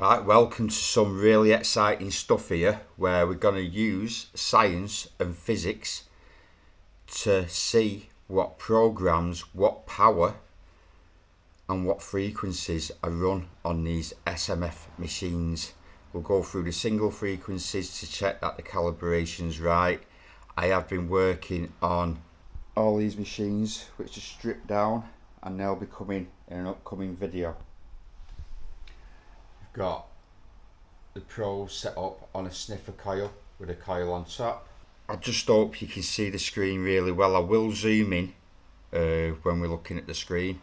Right, welcome to some really exciting stuff here where we're going to use science and physics to see what programs, what power and what frequencies are run on these SMF machines. We'll go through the single frequencies to check that the calibration's right. I have been working on all these machines which are stripped down and they'll be coming in an upcoming video. We've got the Pro set up on a sniffer coil with a coil on top. I just hope you can see the screen really well. I will zoom in when we're looking at the screen.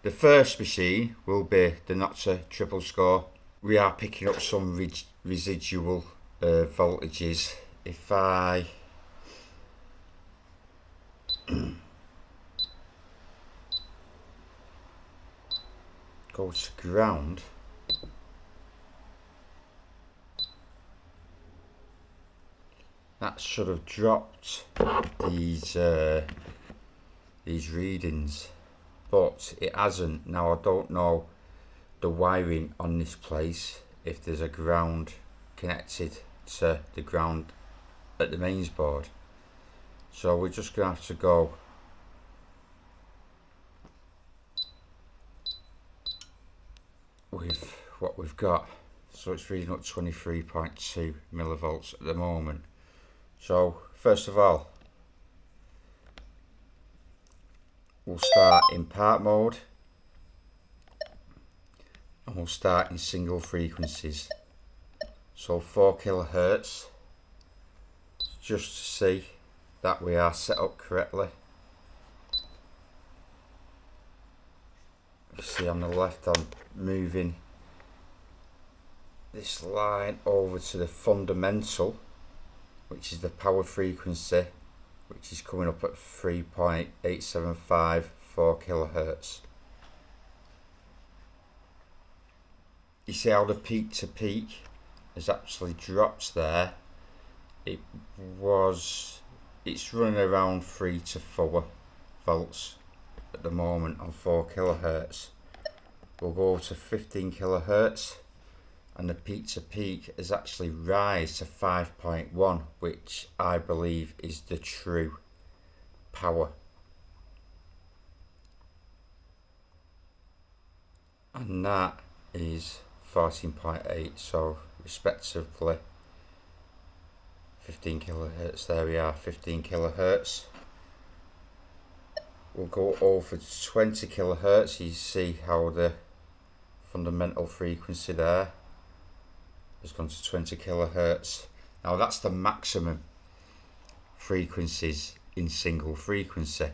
The first machine will be the Nokta triple score. We are picking up some residual voltages. If I go to ground, that should have dropped these readings, but it hasn't. Now I don't know the wiring on this place, if there's a ground connected to the ground at the mains board, so we're just gonna have to go with what we've got. So it's reading up 23.2 millivolts at the moment. So first of all, we'll start in part mode and we'll start in single frequencies. So 4 kilohertz, just to see that we are set up correctly. You see on the left I'm moving this line over to the fundamental, which is the power frequency, which is coming up at 3.875 4 kilohertz. You see how the peak to peak has actually dropped there. It's running around 3 to 4 volts at the moment on 4 kilohertz. We'll go to 15 kilohertz and the peak to peak has actually rise to 5.1, which I believe is the true power. And that is 14.8, so respectively 15 kilohertz. There we are, 15 kilohertz. We'll go over to 20 kilohertz. You see how the fundamental frequency there has gone to 20 kilohertz. Now that's the maximum frequencies in single frequency.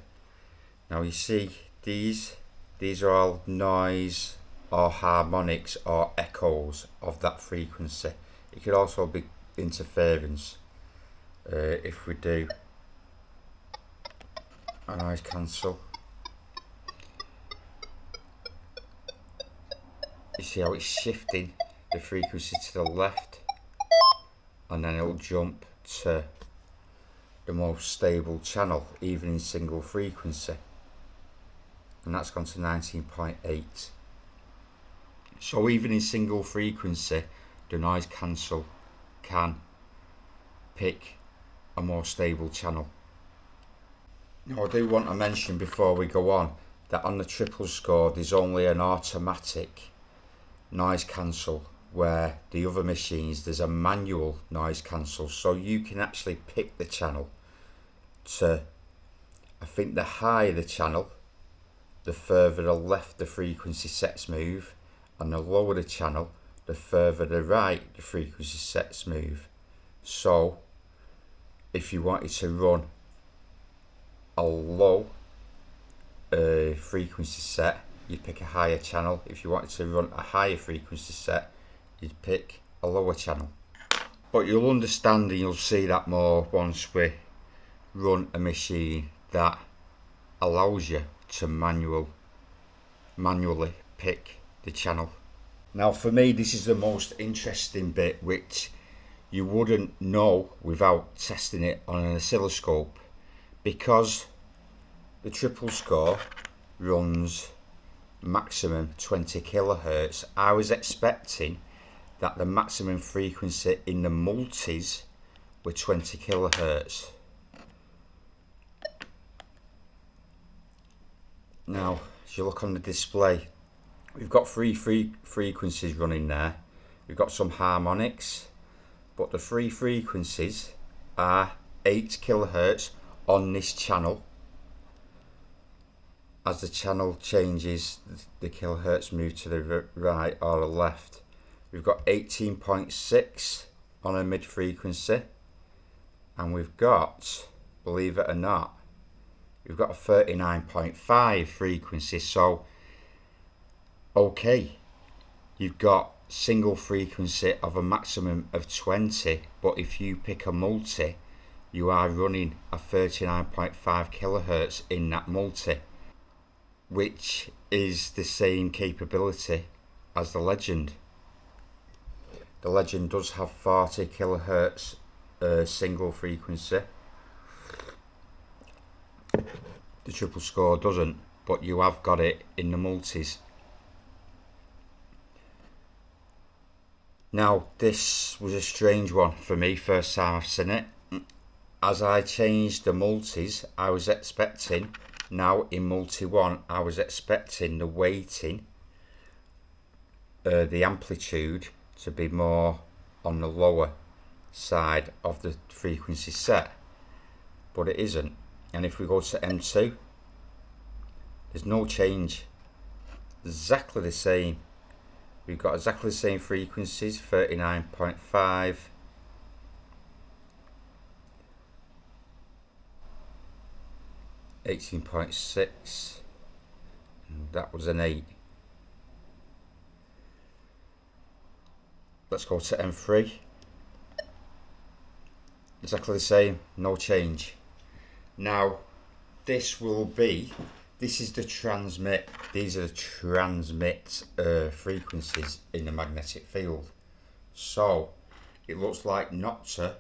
Now you see these are all noise or harmonics or echoes of that frequency. It could also be interference. If we do a noise cancel, you see how it's shifting the frequency to the left, and then it'll jump to the most stable channel even in single frequency, and that's gone to 19.8. So even in single frequency the noise cancel can pick a more stable channel. Now I do want to mention before we go on that on the triple score there's only an automatic noise cancel, where the other machines there's a manual noise cancel, so you can actually pick the channel to, I think the higher the channel the further the left the frequency sets move, and the lower the channel the further the right the frequency sets move. So if you wanted to run a low frequency set, you'd pick a higher channel. If you wanted to run a higher frequency set, you'd pick a lower channel. But you'll understand and you'll see that more once we run a machine that allows you to manually pick the channel. Now for me this is the most interesting bit, which you wouldn't know without testing it on an oscilloscope, because the triple score runs maximum 20 kilohertz. I was expecting that the maximum frequency in the multis were 20 kilohertz. Now, as you look on the display, we've got three frequencies running there. We've got some harmonics, but the three frequencies are 8 kilohertz on this channel. As the channel changes, the kilohertz move to the right or the left. We've got 18.6 on a mid frequency, and we've got, believe it or not, we've got a 39.5 frequency. So okay, you've got single frequency of a maximum of 20, but if you pick a multi, you are running a 39.5 kilohertz in that multi, which is the same capability as the Legend. The Legend does have 40 kilohertz single frequency. The triple score doesn't, but you have got it in the multis. Now, this was a strange one for me, first time I've seen it. As I changed the multis, I was expecting, now in multi 1, I was expecting the weighting, the amplitude, to be more on the lower side of the frequency set, but it isn't. And if we go to M2, there's no change, exactly the same. We've got exactly the same frequencies, 39.5, 18.6, and that was an 8. Let's go to M3. Exactly the same, no change. Now, this is the transmit. These are the transmit frequencies in the magnetic field. So, it looks like Nokta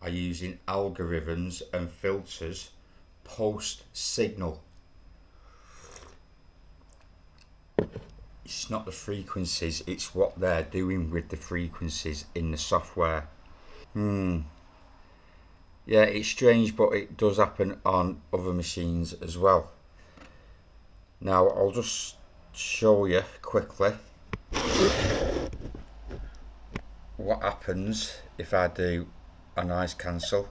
are using algorithms and filters post signal. It's not the frequencies, it's what they're doing with the frequencies in the software. Yeah, it's strange, but it does happen on other machines as well. Now, I'll just show you quickly what happens if I do a noise cancel.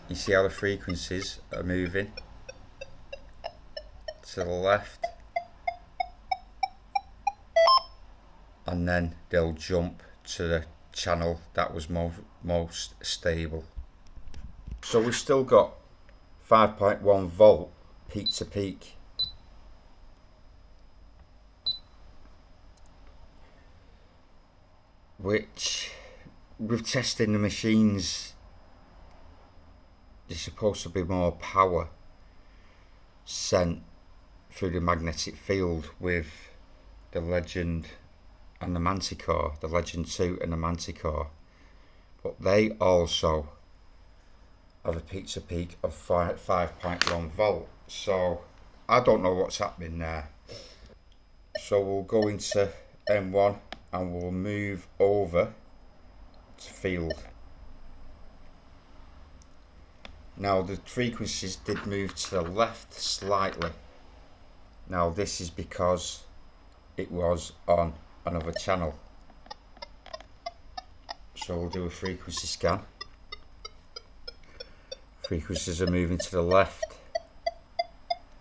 You see how the frequencies are moving to the left, and then they'll jump to the channel that was most stable. So we've still got 5.1 volt peak to peak. Which, with testing the machines, there's supposed to be more power sent through the magnetic field with the Legend and the Manticore, the Legend 2 and the Manticore, but they also have a peak to peak of 5.1 volt. So I don't know what's happening there. So we'll go into M1 and we'll move over to field. Now the frequencies did move to the left slightly. Now this is because it was on another channel. So we'll do a frequency scan. Frequencies are moving to the left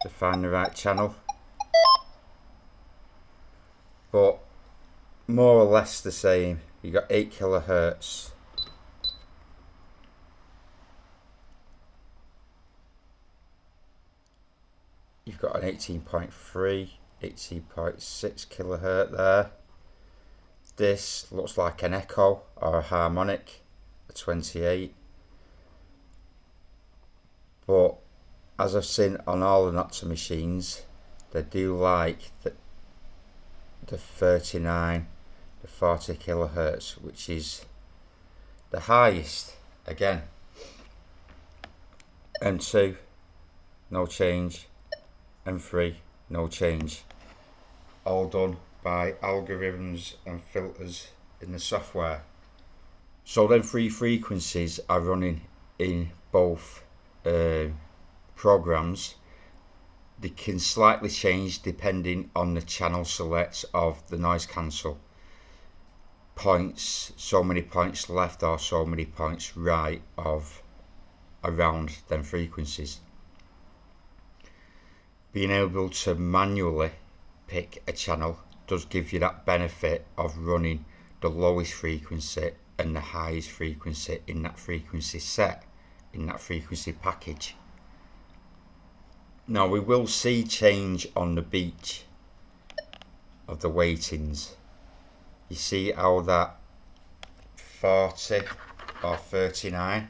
to find the right channel, but more or less the same. You got 8 kilohertz. You've got an 18.3, 18.6 kilohertz there. This looks like an echo or a harmonic, a 28. But as I've seen on all the Nokta machines, they do like the 39, the 40 kilohertz, which is the highest. Again, M2, no change. M3, no change. All done by algorithms and filters in the software. So them three frequencies are running in both programs. They can slightly change depending on the channel select of the noise cancel. Points, so many points left or so many points right of around them frequencies. Being able to manually pick a channel does give you that benefit of running the lowest frequency and the highest frequency in that frequency set, in that frequency package. Now we will see change on the beach of the weightings. You see how that 40 or 39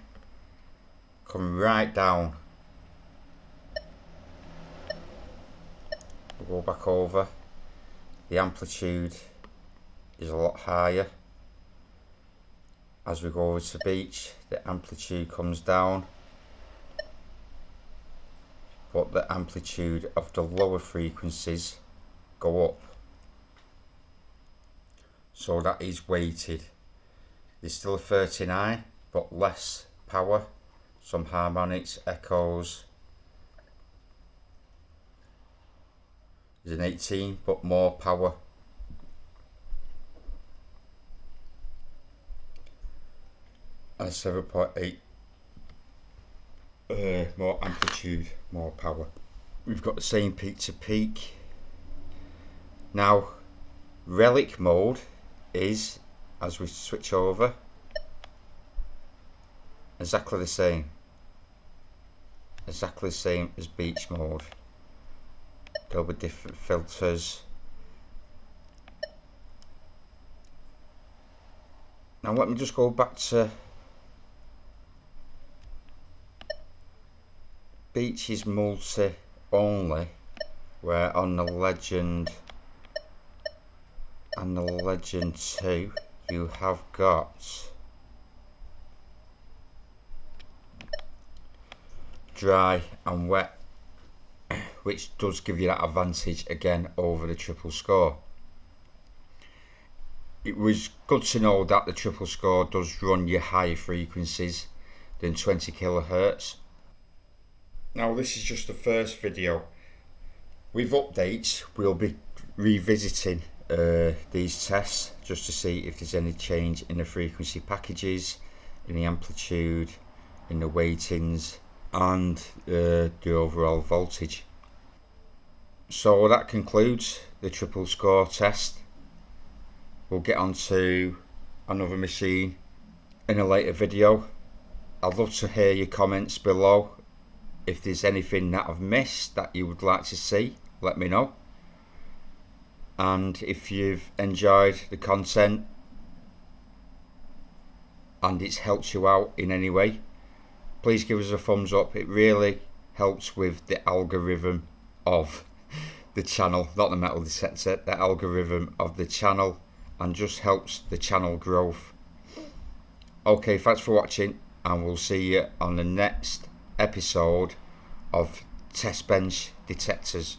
come right down. We'll go back over. The amplitude is a lot higher. As we go over to the beach, the amplitude comes down, but the amplitude of the lower frequencies go up. So that is weighted. There's still a 39, but less power. Some harmonics, echoes. There's an 18, but more power. And a 7.8. More amplitude, more power. We've got the same peak to peak. Now, relic mode is, as we switch over, exactly the same. Exactly the same as beach mode. There'll be different filters. Now let me just go back to beach is multi only, where on the Legend and the Legend 2 you have got dry and wet, which does give you that advantage again over the triple score. It was good to know that the triple score does run your higher frequencies than 20 kilohertz. Now this is just the first video. With updates we'll be revisiting these tests just to see if there's any change in the frequency packages, in the amplitude, in the weightings and the overall voltage. So that concludes the triple score test. We'll get on to another machine in a later video. I'd love to hear your comments below. If there's anything that I've missed that you would like to see, let me know. And if you've enjoyed the content and it's helped you out in any way, please give us a thumbs up. It really helps with the algorithm of the channel, not the metal detector, the algorithm of the channel, and just helps the channel growth. Okay, thanks for watching, and we'll see you on the next episode of Test Bench Detectors.